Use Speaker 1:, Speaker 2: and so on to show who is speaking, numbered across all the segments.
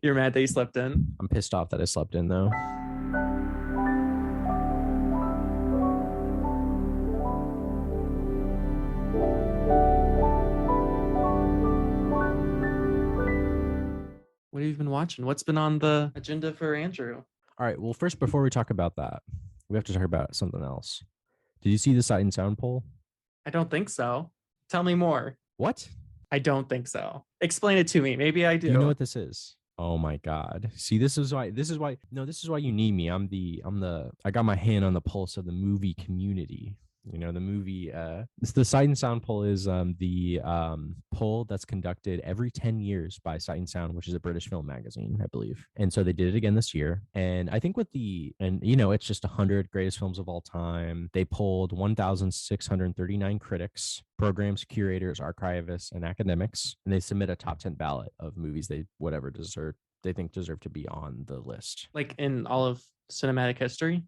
Speaker 1: You're mad that you slept in?
Speaker 2: I'm pissed off that I slept in though.
Speaker 1: What have you been watching? What's been on the agenda for Andrew?
Speaker 2: All right. Well, first, before we talk about that, we have to talk about something else. Did you see the Sight and Sound poll?
Speaker 1: I don't think so. Tell me more.
Speaker 2: What?
Speaker 1: I don't think so. Explain it to me. Maybe I
Speaker 2: Do you know
Speaker 1: do.
Speaker 2: what this is? Oh my God. See, this is why you need me. I got my hand on the pulse of the movie community. The movie, it's the Sight and Sound poll is the poll that's conducted every 10 years by Sight and Sound, which is a British film magazine, I believe. And so they did it again this year. And I think it's just 100 greatest films of all time. They polled 1,639 critics, programs, curators, archivists, and academics, and they submit a top 10 ballot of movies they think deserve to be on the list.
Speaker 1: Like in all of cinematic history?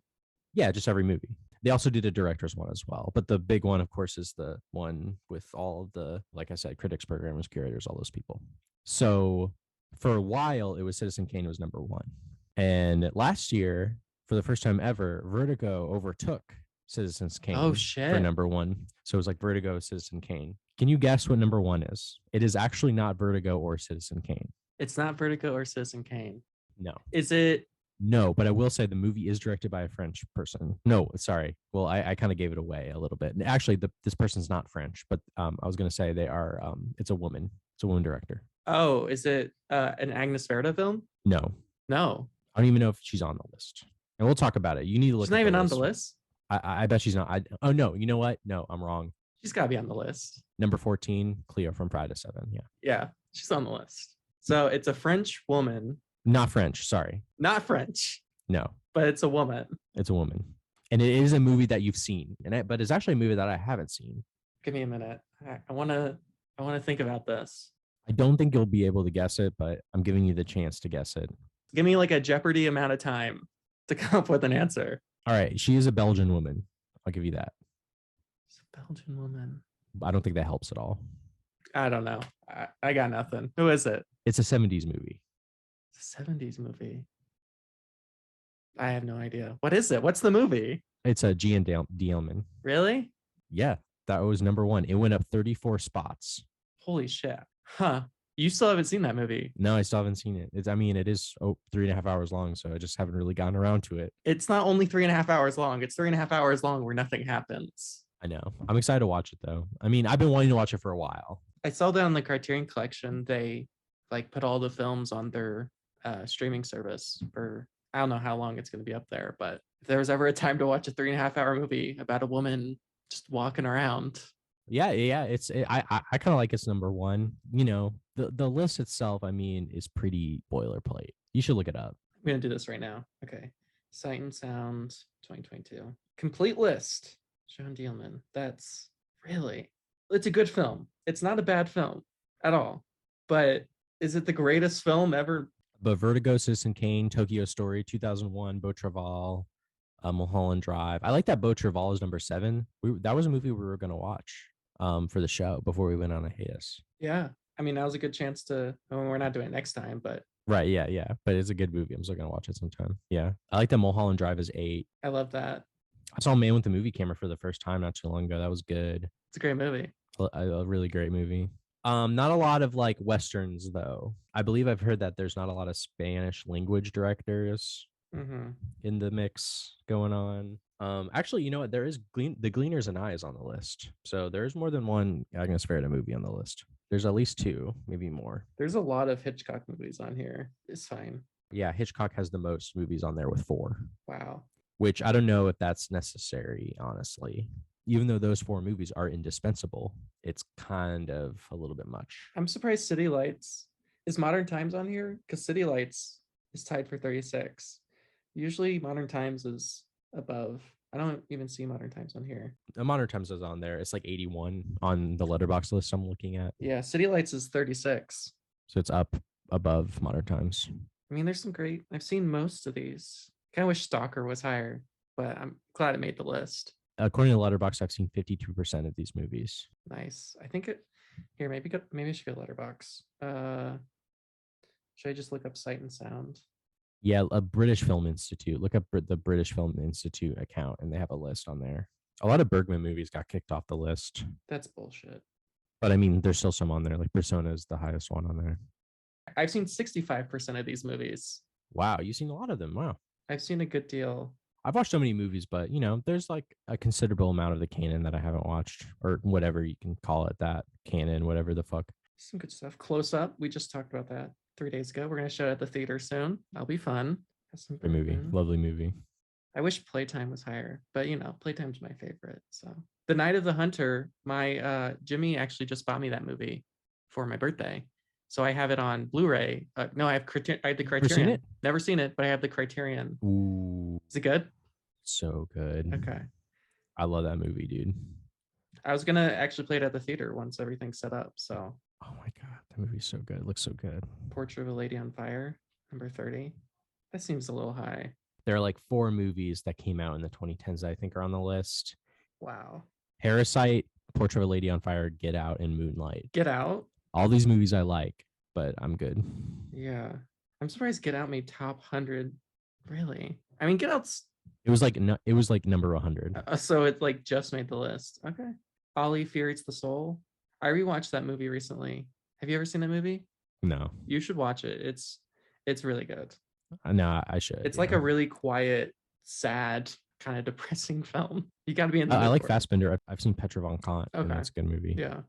Speaker 2: Yeah, just every movie. They also did a director's one as well. But the big one, of course, is the one with all of the, like I said, critics, programmers, curators, all those people. So for a while, it was Citizen Kane was number one. And last year, for the first time ever, Vertigo overtook Citizen Kane
Speaker 1: Oh,
Speaker 2: for
Speaker 1: shit.
Speaker 2: number one. So it was like Vertigo, Citizen Kane. Can you guess what number one is? It is actually not Vertigo or Citizen Kane.
Speaker 1: It's not Vertigo or Citizen Kane.
Speaker 2: No.
Speaker 1: Is it?
Speaker 2: No, but I will say the movie is directed by a French person. No, sorry. Well, I kind of gave it away a little bit. Actually, this person's not French, but I was going to say they are. It's a woman. It's a woman director.
Speaker 1: Oh, is it an Agnes Varda film?
Speaker 2: No,
Speaker 1: No.
Speaker 2: I don't even know if she's on the list. And we'll talk about it. You need to look.
Speaker 1: She's not
Speaker 2: at
Speaker 1: even
Speaker 2: the
Speaker 1: on
Speaker 2: list.
Speaker 1: the list.
Speaker 2: I bet she's not. Oh no, you know what? No, I'm wrong.
Speaker 1: She's got to be on the list.
Speaker 2: Number 14, Cleo from Pride of Seven. Yeah.
Speaker 1: Yeah, she's on the list. So it's a French woman.
Speaker 2: Not French. Sorry.
Speaker 1: Not French.
Speaker 2: No.
Speaker 1: But it's a woman.
Speaker 2: It's a woman. And it is a movie that you've seen. But it's actually a movie that I haven't seen.
Speaker 1: Give me a minute. I want to think about this.
Speaker 2: I don't think you'll be able to guess it, but I'm giving you the chance to guess it.
Speaker 1: Give me like a Jeopardy amount of time to come up with an answer.
Speaker 2: All right. She is a Belgian woman. I'll give you that.
Speaker 1: She's a Belgian woman.
Speaker 2: I don't think that helps at all.
Speaker 1: I don't know. I got nothing. Who is it?
Speaker 2: It's a 70s movie.
Speaker 1: It's a 70s movie. I have no idea. What is it? What's the movie?
Speaker 2: It's a Gian Dielman.
Speaker 1: Really?
Speaker 2: Yeah, that was number one. It went up 34 spots.
Speaker 1: Holy shit. Huh. You still haven't seen that movie?
Speaker 2: No, I still haven't seen it. It is 3.5 hours long, so I just haven't really gotten around to it.
Speaker 1: It's not only 3.5 hours long. It's 3.5 hours long where nothing happens.
Speaker 2: I know. I'm excited to watch it though. I mean, I've been wanting to watch it for a while.
Speaker 1: I saw that on the Criterion Collection. They like put all the films on their streaming service for I don't know how long it's going to be up there, but if there was ever a time to watch a 3.5 hour movie about a woman just walking around.
Speaker 2: Yeah. I kind of like it's number one. The list itself, I mean, is pretty boilerplate. You should look it up.
Speaker 1: I'm going to do this right now. Okay. Sight and Sound 2022. Complete list. Sean Dielman. That's it's a good film. It's not a bad film at all. But is it the greatest film ever?
Speaker 2: But Vertigo, Citizen Kane, Tokyo Story, 2001, Beau Travail, Mulholland Drive. I like that Beau Travail is number 7. That was a movie we were going to watch for the show before we went on a hiatus.
Speaker 1: Yeah. I mean, that was a good chance to, we're not doing it next time, but.
Speaker 2: Right. Yeah. But it's a good movie. I'm still going to watch it sometime. Yeah. I like that Mulholland Drive is 8.
Speaker 1: I love that.
Speaker 2: I saw Man with the Movie Camera for the first time not too long ago. That was good.
Speaker 1: It's a great movie.
Speaker 2: A really great movie. Not a lot of like Westerns though. I believe I've heard that there's not a lot of Spanish language directors in the mix going on. Actually, you know what? There is The Gleaners and I is on the list. So there's more than one Agnes Varda movie on the list. There's at least 2, maybe more.
Speaker 1: There's a lot of Hitchcock movies on here. It's fine.
Speaker 2: Yeah, Hitchcock has the most movies on there with 4.
Speaker 1: Wow.
Speaker 2: Which I don't know if that's necessary, honestly. Even though those 4 movies are indispensable, it's kind of a little bit much.
Speaker 1: I'm surprised City Lights is Modern Times on here because City Lights is tied for 36. Usually Modern Times is above. I don't even see Modern Times on here.
Speaker 2: Modern Times is on there. It's like 81 on the Letterboxd list I'm looking at.
Speaker 1: Yeah, City Lights is 36.
Speaker 2: So it's up above Modern Times.
Speaker 1: I mean, there's some great. I've seen most of these. Kind of wish Stalker was higher, but I'm glad it made the list.
Speaker 2: According to Letterboxd, I've seen 52% of these movies.
Speaker 1: Nice. I think it. Here, maybe I should go Letterboxd. Should I just look up Sight and Sound?
Speaker 2: Yeah, a British Film Institute. Look up the British Film Institute account, and they have a list on there. A lot of Bergman movies got kicked off the list,
Speaker 1: That's bullshit.
Speaker 2: but I mean, there's still some on there. Like Persona is the highest one on there.
Speaker 1: I've seen 65% of these movies.
Speaker 2: Wow, you've seen a lot of them. Wow.
Speaker 1: I've seen a good deal.
Speaker 2: I've watched so many movies, but there's like a considerable amount of the canon that I haven't watched, or whatever you can call it, that canon, whatever the fuck.
Speaker 1: Some good stuff. Close Up. We just talked about that 3 days ago. We're gonna show it at the theater soon. That'll be fun. Has some
Speaker 2: Great movie,
Speaker 1: Bergman.
Speaker 2: lovely movie.
Speaker 1: I wish Playtime was higher, but Playtime's my favorite. So The Night of the Hunter, my Jimmy actually just bought me that movie for my birthday. So I have it on Blu-ray. No, I have the Criterion.
Speaker 2: it?
Speaker 1: Never seen it, but I have the Criterion.
Speaker 2: Ooh,
Speaker 1: Is it good?
Speaker 2: so good.
Speaker 1: Okay.
Speaker 2: I love that movie, dude.
Speaker 1: I was gonna actually play it at the theater once everything's set up. So
Speaker 2: Oh my god, that movie's so good. It looks so good.
Speaker 1: Portrait of a Lady on Fire, number 30. That seems a little high.
Speaker 2: There are like 4 movies that came out in the 2010s that I think are on the list.
Speaker 1: Wow.
Speaker 2: Parasite, Portrait of a Lady on Fire, Get Out, and Moonlight.
Speaker 1: Get Out.
Speaker 2: All these movies I like, but I'm good.
Speaker 1: Yeah. I'm surprised Get Out made top 100. Really? I mean, Get Out's
Speaker 2: It was like number 100.
Speaker 1: so it like just made the list. Okay. Ollie Fear Eats the Soul. I rewatched that movie recently. Have you ever seen that movie?
Speaker 2: No,
Speaker 1: You should watch it. It's really good.
Speaker 2: no, I should.
Speaker 1: It's like a really quiet, sad, kind of depressing film. You got to be in the
Speaker 2: I
Speaker 1: mood
Speaker 2: like
Speaker 1: for it.
Speaker 2: Fassbender. I've seen Petra von Kant, and
Speaker 1: Okay.
Speaker 2: that's a good movie.
Speaker 1: Yeah.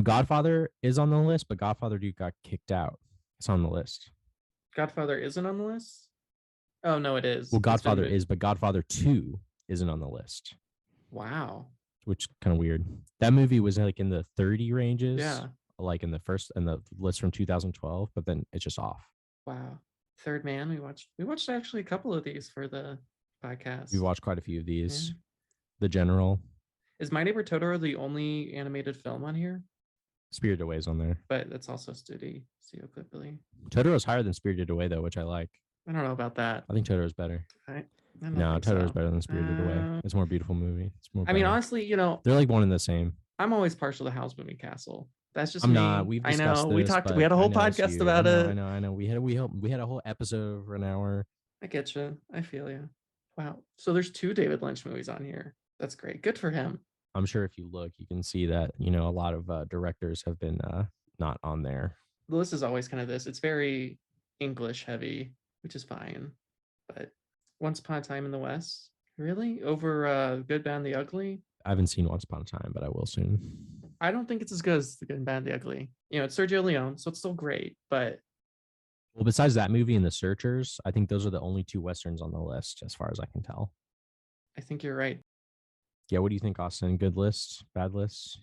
Speaker 2: Godfather is on the list, but Godfather 2 got kicked out. It's on the list.
Speaker 1: Godfather isn't on the list. Oh no, it is.
Speaker 2: Well,
Speaker 1: It's been
Speaker 2: Godfather
Speaker 1: moved.
Speaker 2: is, but Godfather 2 isn't on the list,
Speaker 1: Wow.
Speaker 2: which is kind of weird. That movie was like in the 30 ranges.
Speaker 1: Yeah.
Speaker 2: Like in the list from 2012, but then it's just off.
Speaker 1: Wow. Third Man. We watched actually a couple of these for the podcast.
Speaker 2: We watched quite a few of these.
Speaker 1: Yeah.
Speaker 2: The General,
Speaker 1: Is My Neighbor Totoro the only animated film on here?
Speaker 2: Spirited Away is on there.
Speaker 1: But that's also Studio Ghibli.
Speaker 2: Totoro's higher than Spirited Away though, which I like.
Speaker 1: I don't know about that.
Speaker 2: I think Totoro's better.
Speaker 1: I don't
Speaker 2: No,
Speaker 1: think
Speaker 2: Totoro's
Speaker 1: so.
Speaker 2: better than Spirited Away. It's a more beautiful movie. It's more.
Speaker 1: I mean,
Speaker 2: better.
Speaker 1: honestly,
Speaker 2: they're like one and the same.
Speaker 1: I'm always partial to Howl's Moving Castle. That's just
Speaker 2: I'm
Speaker 1: me.
Speaker 2: not. We've
Speaker 1: I
Speaker 2: discussed
Speaker 1: know. We
Speaker 2: this,
Speaker 1: talked.
Speaker 2: but
Speaker 1: We had a
Speaker 2: I
Speaker 1: whole
Speaker 2: know it's
Speaker 1: podcast
Speaker 2: you.
Speaker 1: about it.
Speaker 2: I know. We had a whole episode for an hour.
Speaker 1: I get you. I feel you. Wow. So there's 2 David Lynch movies on here. That's great. Good for him.
Speaker 2: I'm sure if you look, you can see that a lot of directors have been not on there.
Speaker 1: The list is always kind of this. It's very English heavy, which is fine. But Once Upon a Time in the West, really? Over Good, Bad, and the Ugly?
Speaker 2: I haven't seen Once Upon a Time, but I will soon.
Speaker 1: I don't think it's as good as The Good, Bad, and the Ugly. It's Sergio Leone, so it's still great. But
Speaker 2: Well, besides that movie and The Searchers, I think those are the only 2 westerns on the list, as far as I can tell.
Speaker 1: I think you're right.
Speaker 2: Yeah, what do you think, Austin? Good lists, bad lists?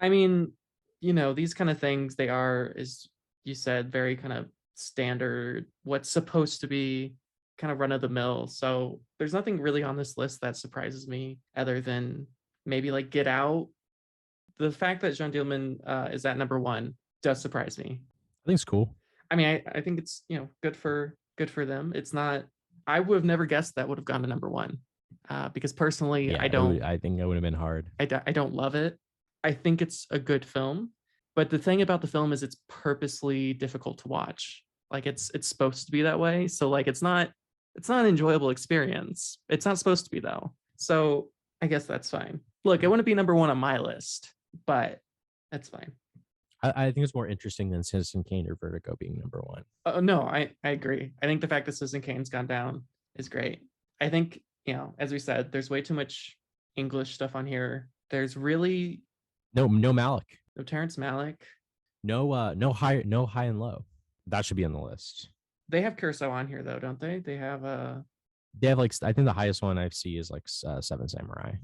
Speaker 1: I mean, these kind of things, they are, as you said, very kind of standard, what's supposed to be kind of run of the mill. So there's nothing really on this list that surprises me other than maybe like Get Out. The fact that Jean Dielman is at number 1 does surprise me.
Speaker 2: I think it's cool.
Speaker 1: I mean, I think it's, good for them. It's not, I would have never guessed that would have gone to number 1 because personally,
Speaker 2: Yeah, I think it would have been hard.
Speaker 1: I don't love it. I think it's a good film, but the thing about the film is it's purposely difficult to watch. Like it's supposed to be that way. So like it's not an enjoyable experience. It's not supposed to be though. So I guess that's fine. Look, it wouldn't be number 1 on my list, but that's fine.
Speaker 2: I think it's more interesting than Citizen Kane or Vertigo being number 1.
Speaker 1: No, I agree. I think the fact that Citizen Kane's gone down is great. I think, as we said, there's way too much English stuff on here. There's really
Speaker 2: No Malick.
Speaker 1: no Terrence Malick.
Speaker 2: No high and low. That should be on the list.
Speaker 1: They have Kurosawa on here though, don't they? They have
Speaker 2: They have like, I think the highest one I see is like Seven Samurai,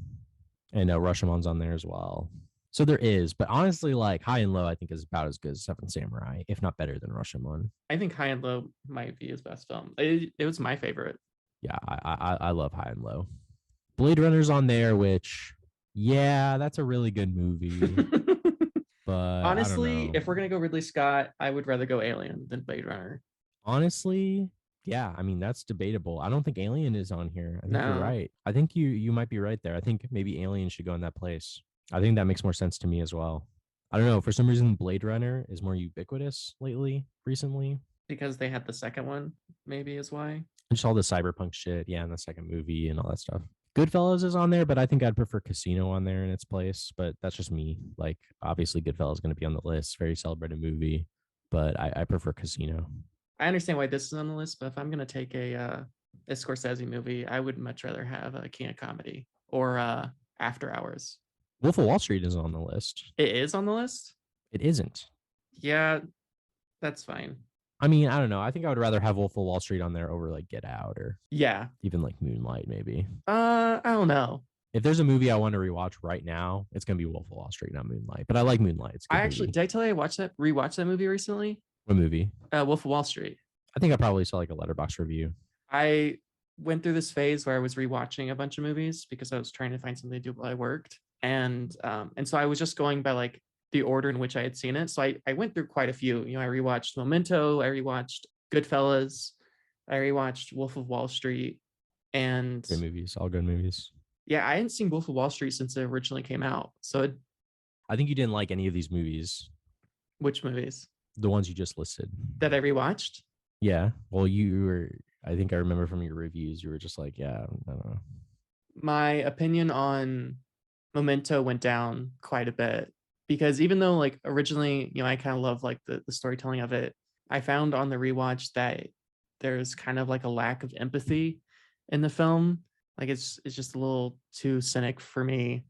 Speaker 2: and Rashomon's on there as well. So there is, but honestly, like High and Low, I think is about as good as Seven Samurai, if not better than Rashomon.
Speaker 1: I think High and Low might be his best film. It was my favorite.
Speaker 2: Yeah, I love High and Low. Blade Runner's on there, which that's a really good movie. But
Speaker 1: honestly, if we're gonna go Ridley Scott, I would rather go Alien than Blade Runner.
Speaker 2: Honestly, yeah, I mean that's debatable. I don't think Alien is on here. I think
Speaker 1: No.
Speaker 2: you're right. I think you might be right there. I think maybe Alien should go in that place. I think that makes more sense to me as well. I don't know. For some reason, Blade Runner is more ubiquitous recently.
Speaker 1: because they had the second one, maybe is why.
Speaker 2: Just all the cyberpunk shit, yeah, in the second movie and all that stuff. Goodfellas is on there, but I think I'd prefer Casino on there in its place. But that's just me. Like, obviously, Goodfellas is going to be on the list. Very celebrated movie, but I prefer Casino.
Speaker 1: I understand why this is on the list, but if I'm gonna take a Scorsese movie, I would much rather have a King of Comedy or After Hours.
Speaker 2: Wolf of Wall Street is on the list.
Speaker 1: It is on the list.
Speaker 2: It isn't.
Speaker 1: Yeah, that's fine.
Speaker 2: I mean, I don't know. I think I would rather have Wolf of Wall Street on there over like Get Out or
Speaker 1: Yeah.
Speaker 2: even like Moonlight, maybe.
Speaker 1: I don't know.
Speaker 2: If there's a movie I want to rewatch right now, it's gonna be Wolf of Wall Street, not Moonlight. But I like Moonlight. It's a good
Speaker 1: I actually
Speaker 2: movie.
Speaker 1: did I tell you I rewatched that movie recently?
Speaker 2: What movie?
Speaker 1: Wolf of Wall Street.
Speaker 2: I think I probably saw like a Letterboxd review.
Speaker 1: I went through this phase where I was rewatching a bunch of movies because I was trying to find something to do while I worked. And so I was just going by like the order in which I had seen it. So I went through quite a few. You know, I rewatched Memento, I rewatched Goodfellas, I rewatched Wolf of Wall Street, and
Speaker 2: Good movies, all good movies.
Speaker 1: yeah, I hadn't seen Wolf of Wall Street since it originally came out. So
Speaker 2: I think you didn't like any of these movies,
Speaker 1: which movies
Speaker 2: the ones you just listed.
Speaker 1: that I rewatched?
Speaker 2: Yeah. Well, you were. I think I remember from your reviews, you were just like, yeah, I don't know.
Speaker 1: My opinion on Memento went down quite a bit because even though like originally, you know, I kind of love like the storytelling of it, I found on the rewatch that there's kind of like a lack of empathy in the film. Like it's just a little too cynic for me.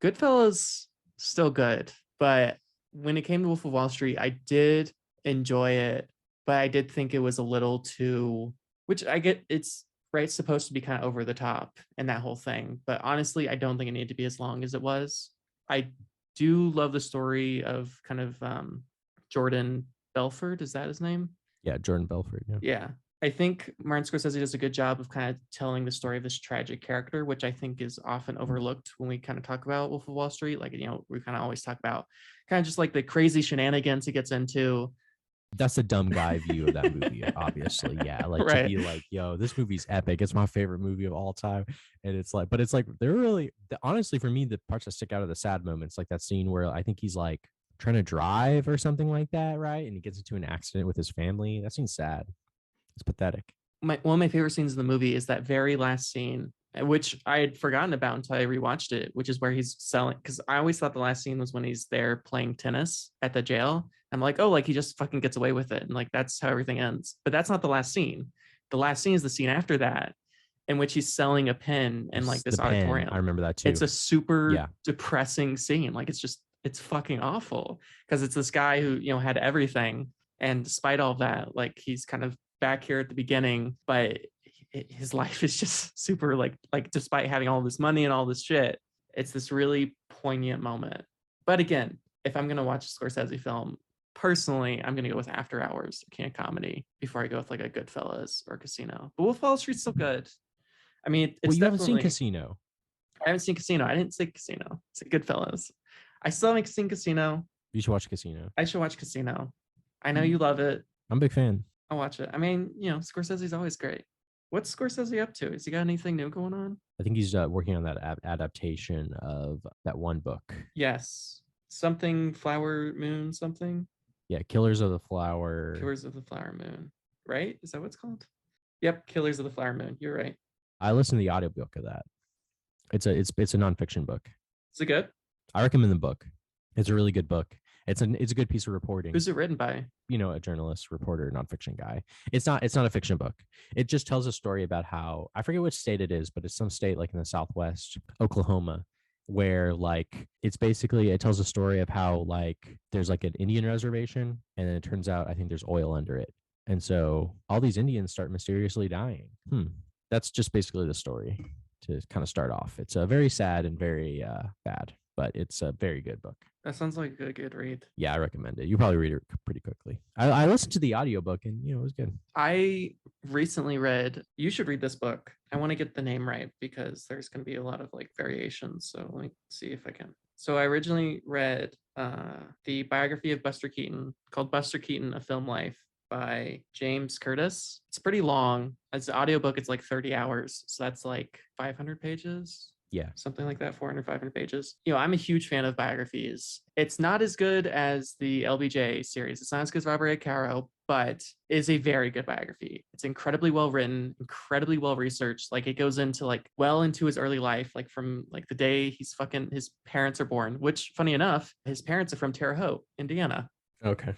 Speaker 1: Goodfellas still good, but when it came to Wolf of Wall Street, I did enjoy it, but I did think it was a little too, which I get it's right supposed to be kind of over the top and that whole thing, but honestly I don't think it needed to be as long as it was. I do love the story of kind of Jordan Belfort, is that his name?
Speaker 2: Yeah, Jordan Belfort. Yeah.
Speaker 1: Yeah, I think Martin Scorsese does a good job of kind of telling the story of this tragic character, which I think is often overlooked when we kind of talk about Wolf of Wall Street. Like, you know, we kind of always talk about kind of just like the crazy shenanigans he gets into.
Speaker 2: That's the dumb guy view of that movie, obviously. Yeah. Like
Speaker 1: Right.
Speaker 2: to be like, yo, this movie's epic. It's my favorite movie of all time. And it's like, but it's like they're really honestly for me, the parts that stick out are the sad moments, like that scene where I think he's like trying to drive or something like that, right? And he gets into an accident with his family. That seems sad. It's pathetic.
Speaker 1: One of my favorite scenes in the movie is that very last scene, which I had forgotten about until I rewatched it, which is where he's selling. Because I always thought the last scene was when he's there playing tennis at the jail. I'm like, oh, like he just fucking gets away with it, and like that's how everything ends. But that's not the last scene. The last scene is the scene after that, in which he's selling a pen in like this
Speaker 2: The pen,
Speaker 1: auditorium.
Speaker 2: I remember that too.
Speaker 1: It's a super
Speaker 2: Yeah.
Speaker 1: depressing scene. Like it's fucking awful because it's this guy who, you know, had everything, and despite all of that, like he's kind of back here at the beginning, but his life is just super like despite having all this money and all this shit, it's this really poignant moment. But again, if I'm gonna watch a Scorsese film, personally, I'm gonna go with After Hours, King of Comedy, before I go with like a Goodfellas or Casino. But Wolf of Wall Street's still good. I mean, it's
Speaker 2: Well, you haven't
Speaker 1: definitely.
Speaker 2: seen Casino.
Speaker 1: I haven't seen Casino. I didn't say Casino. I said Goodfellas. I still haven't seen Casino.
Speaker 2: You should watch Casino.
Speaker 1: I should watch Casino. I know you love it.
Speaker 2: I'm a big fan.
Speaker 1: I'll watch it. I mean, you know, Scorsese's always great. What's Scorsese up to? Has he got anything new going on?
Speaker 2: I think he's working on that adaptation of that one book.
Speaker 1: Yes. Something Flower Moon something?
Speaker 2: Yeah, Killers of the Flower.
Speaker 1: Killers of the Flower Moon. Right? Is that what it's called? Yep, Killers of the Flower Moon. You're right.
Speaker 2: I listened to the audiobook of that. It's a nonfiction book.
Speaker 1: Is it good?
Speaker 2: I recommend the book. It's a really good book. It's a good piece of reporting.
Speaker 1: Who's it written by?
Speaker 2: You know, a journalist, reporter, nonfiction guy. It's not a fiction book. It just tells a story about how, I forget which state it is, but it's some state like in the Southwest, Oklahoma, where like it's basically, it tells a story of how like there's like an Indian reservation, and then it turns out I think there's oil under it. And so all these Indians start mysteriously dying. That's just basically the story to kind of start off. It's a very sad and very bad, but it's a very good book.
Speaker 1: That sounds like a good read.
Speaker 2: Yeah, I recommend it. You probably read it pretty quickly. I listened to the audiobook and, you know, it was good.
Speaker 1: I recently read, you should read this book. I want to get the name right because there's going to be a lot of like variations. So let me see if I can. So I originally read the biography of Buster Keaton called Buster Keaton, A Film Life by James Curtis. It's pretty long. As an audiobook, it's like 30 hours. So that's like 500 pages.
Speaker 2: Yeah.
Speaker 1: Something like that, 400, 500 pages. You know, I'm a huge fan of biographies. It's not as good as the LBJ series. It's not as good as Robert A. Caro, but is a very good biography. It's incredibly well written, incredibly well researched. Like it goes into like well into his early life, like from like the day his parents are born, which funny enough, his parents are from Terre Haute, Indiana.
Speaker 2: Okay.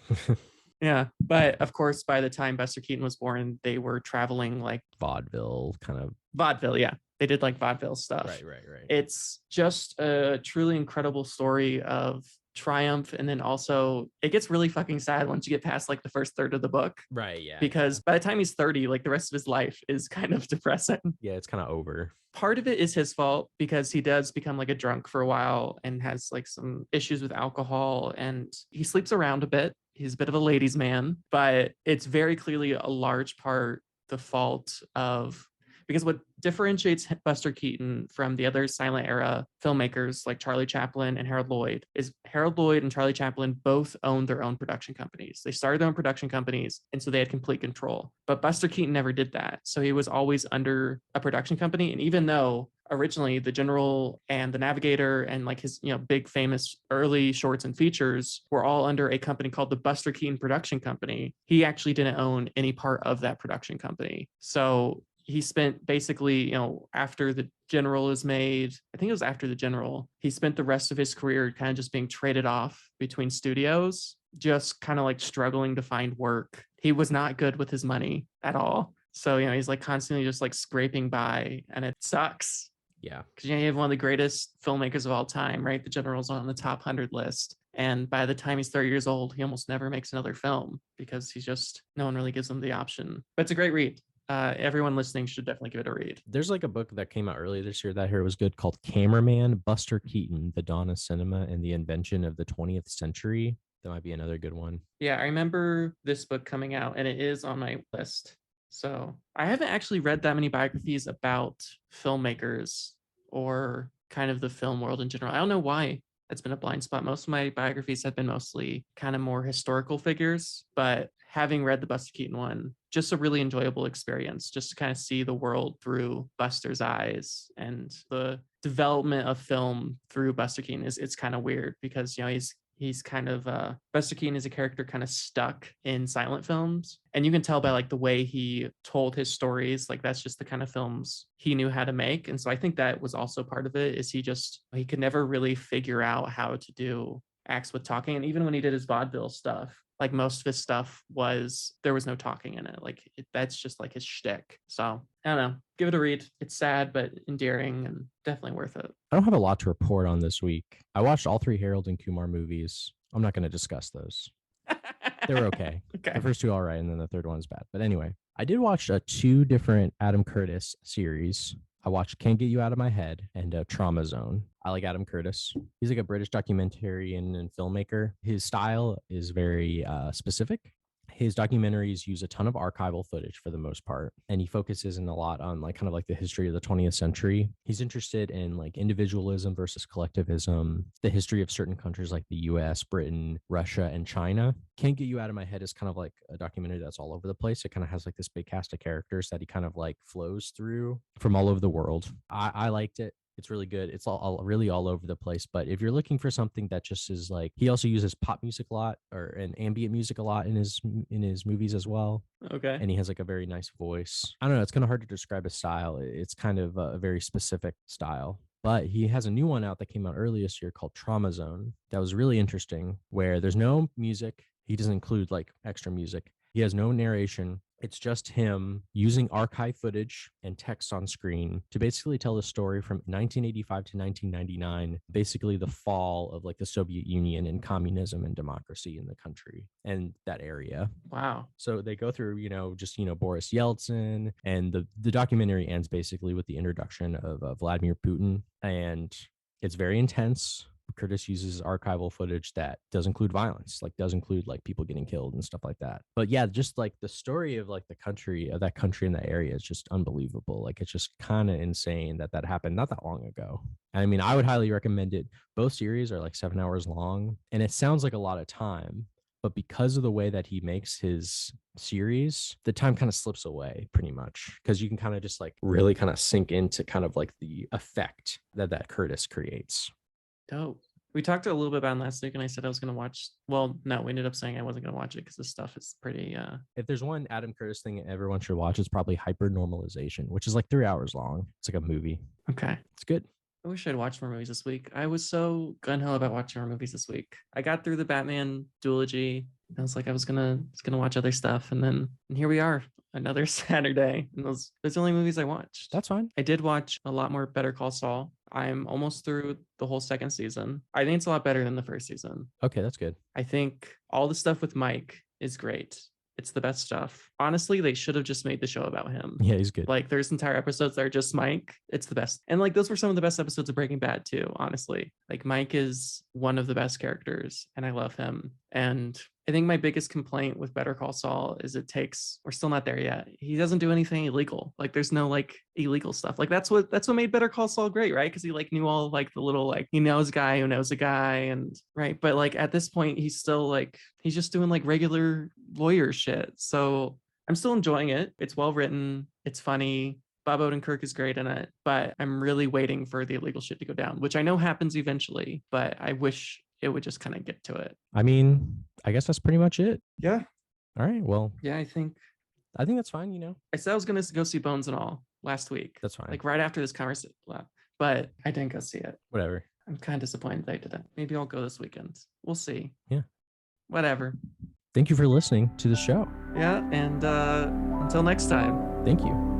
Speaker 1: Yeah. But of course, by the time Buster Keaton was born, they were traveling like
Speaker 2: Vaudeville kind of.
Speaker 1: vaudeville. Yeah. They did like vaudeville stuff.
Speaker 2: Right.
Speaker 1: It's just a truly incredible story of triumph. And then also, it gets really fucking sad once you get past like the first third of the book.
Speaker 2: Right. Yeah.
Speaker 1: Because by the time he's 30, like the rest of his life is kind of depressing.
Speaker 2: Yeah, it's kind of over.
Speaker 1: Part of it is his fault because he does become like a drunk for a while and has like some issues with alcohol and he sleeps around a bit. He's a bit of a ladies' man, but it's very clearly a large part the fault of because what differentiates Buster Keaton from the other silent era filmmakers like Charlie Chaplin and Harold Lloyd is Harold Lloyd and Charlie Chaplin both owned their own production companies. They started their own production companies, and so they had complete control. But Buster Keaton never did that. So he was always under a production company. And even though originally the General and the Navigator and like his big famous early shorts and features were all under a company called the Buster Keaton Production Company, he actually didn't own any part of that production company. So he spent basically, after the General is made, I think it was after the General, he spent the rest of his career kind of just being traded off between studios, just kind of like struggling to find work. He was not good with his money at all. So, he's like constantly just like scraping by, and it sucks.
Speaker 2: Yeah.
Speaker 1: Because you have one of the greatest filmmakers of all time, right? The General's on the top 100 list. And by the time he's 30 years old, he almost never makes another film because no one really gives him the option. But it's a great read. Everyone listening should definitely give it a read.
Speaker 2: There's like a book that came out earlier this year that I heard was good called Cameraman, Buster Keaton, The Dawn of Cinema and the Invention of the 20th Century. That might be another good one.
Speaker 1: Yeah, I remember this book coming out and it is on my list. So I haven't actually read that many biographies about filmmakers or kind of the film world in general. I don't know why that's been a blind spot. Most of my biographies have been mostly kind of more historical figures, but having read the Buster Keaton one, just a really enjoyable experience, just to kind of see the world through Buster's eyes and the development of film through Buster Keaton it's kind of weird because, he's kind of Buster Keaton is a character kind of stuck in silent films, and you can tell by like the way he told his stories, like that's just the kind of films he knew how to make. And so I think that was also part of it, is he could never really figure out how to do acts with talking. And even when he did his vaudeville stuff, like most of his stuff there was no talking in it. Like that's just like his shtick. So I don't know, give it a read. It's sad but endearing and definitely worth it.
Speaker 2: I don't have a lot to report on this week. I watched all 3 Harold and Kumar movies. I'm not going to discuss those. They were okay.
Speaker 1: Okay.
Speaker 2: The first 2 all right, and then the third one's bad. But anyway, I did watch 2 different Adam Curtis series. I watched Can't Get You Out of My Head and Trauma Zone. I like Adam Curtis. He's like a British documentarian and filmmaker. His style is very specific. His documentaries use a ton of archival footage for the most part, and he focuses in a lot on like kind of like the history of the 20th century. He's interested in like individualism versus collectivism, the history of certain countries like the US, Britain, Russia, and China. Can't Get You Out of My Head is kind of like a documentary that's all over the place. It kind of has like this big cast of characters that he kind of like flows through from all over the world. I liked it. It's really good. It's all really all over the place. But if you're looking for something that just is like, he also uses pop music a lot and ambient music a lot in his movies as well.
Speaker 1: Okay.
Speaker 2: And he has like a very nice voice. I don't know. It's kind of hard to describe his style. It's kind of a very specific style. But he has a new one out that came out earlier this year called Trauma Zone. That was really interesting, where there's no music. He doesn't include like extra music. He has no narration. It's just him using archive footage and text on screen to basically tell the story from 1985 to 1999, basically the fall of like the Soviet Union and communism and democracy in the country and that area.
Speaker 1: Wow.
Speaker 2: So they go through, Boris Yeltsin, and the documentary ends basically with the introduction of Vladimir Putin, and it's very intense. Curtis uses archival footage that does include violence, like does include like people getting killed and stuff like that. But yeah, just like the story of like that country and that area is just unbelievable. Like it's just kind of insane that happened not that long ago. I mean, I would highly recommend it. Both series are like 7 hours long, and it sounds like a lot of time, but because of the way that he makes his series, the time kind of slips away pretty much, because you can kind of just like really kind of sink into kind of like the effect that Curtis creates.
Speaker 1: Dope. We talked a little bit about it last week, and I said I was going to watch. Well, no, we ended up saying I wasn't going to watch it because this stuff is pretty.
Speaker 2: If there's one Adam Curtis thing everyone should watch, it's probably Hypernormalization, which is like 3 hours long. It's like a movie.
Speaker 1: Okay.
Speaker 2: It's good.
Speaker 1: I wish I'd watched more movies this week. I was so gun ho about watching more movies this week. I got through the Batman duology. I was like, I was gonna watch other stuff, and here we are, another Saturday. And those the only movies I watched.
Speaker 2: That's fine.
Speaker 1: I did watch a lot more Better Call Saul. I'm almost through the whole second season. I think it's a lot better than the first season.
Speaker 2: Okay, that's good.
Speaker 1: I think all the stuff with Mike is great. It's the best stuff. Honestly, they should have just made the show about him.
Speaker 2: Yeah, he's good.
Speaker 1: Like there's entire episodes that are just Mike. It's the best. And like those were some of the best episodes of Breaking Bad too, honestly. Like Mike is one of the best characters and I love him. And I think my biggest complaint with Better Call Saul is we're still not there yet. He doesn't do anything illegal. Like there's no like illegal stuff. Like that's what made Better Call Saul great, right? Because he like knew all like the little like he knows a guy who knows a guy and right. But like at this point, he's still like he's just doing like regular lawyer shit. So I'm still enjoying it. It's well written. It's funny. Bob Odenkirk is great in it, but I'm really waiting for the illegal shit to go down, which I know happens eventually, but I wish it would just kind of get to it.
Speaker 2: I mean, I guess that's pretty much it.
Speaker 1: Yeah.
Speaker 2: All right. Well,
Speaker 1: Yeah, I think
Speaker 2: that's fine. You know,
Speaker 1: I said I was going to go see Bones and All last week.
Speaker 2: that's fine.
Speaker 1: Like right after this conversation, but I didn't go see it.
Speaker 2: Whatever.
Speaker 1: I'm kind of disappointed that I didn't. Maybe I'll go this weekend. We'll see.
Speaker 2: Yeah.
Speaker 1: Whatever.
Speaker 2: Thank you for listening to the show.
Speaker 1: Yeah. And until next time.
Speaker 2: Thank you.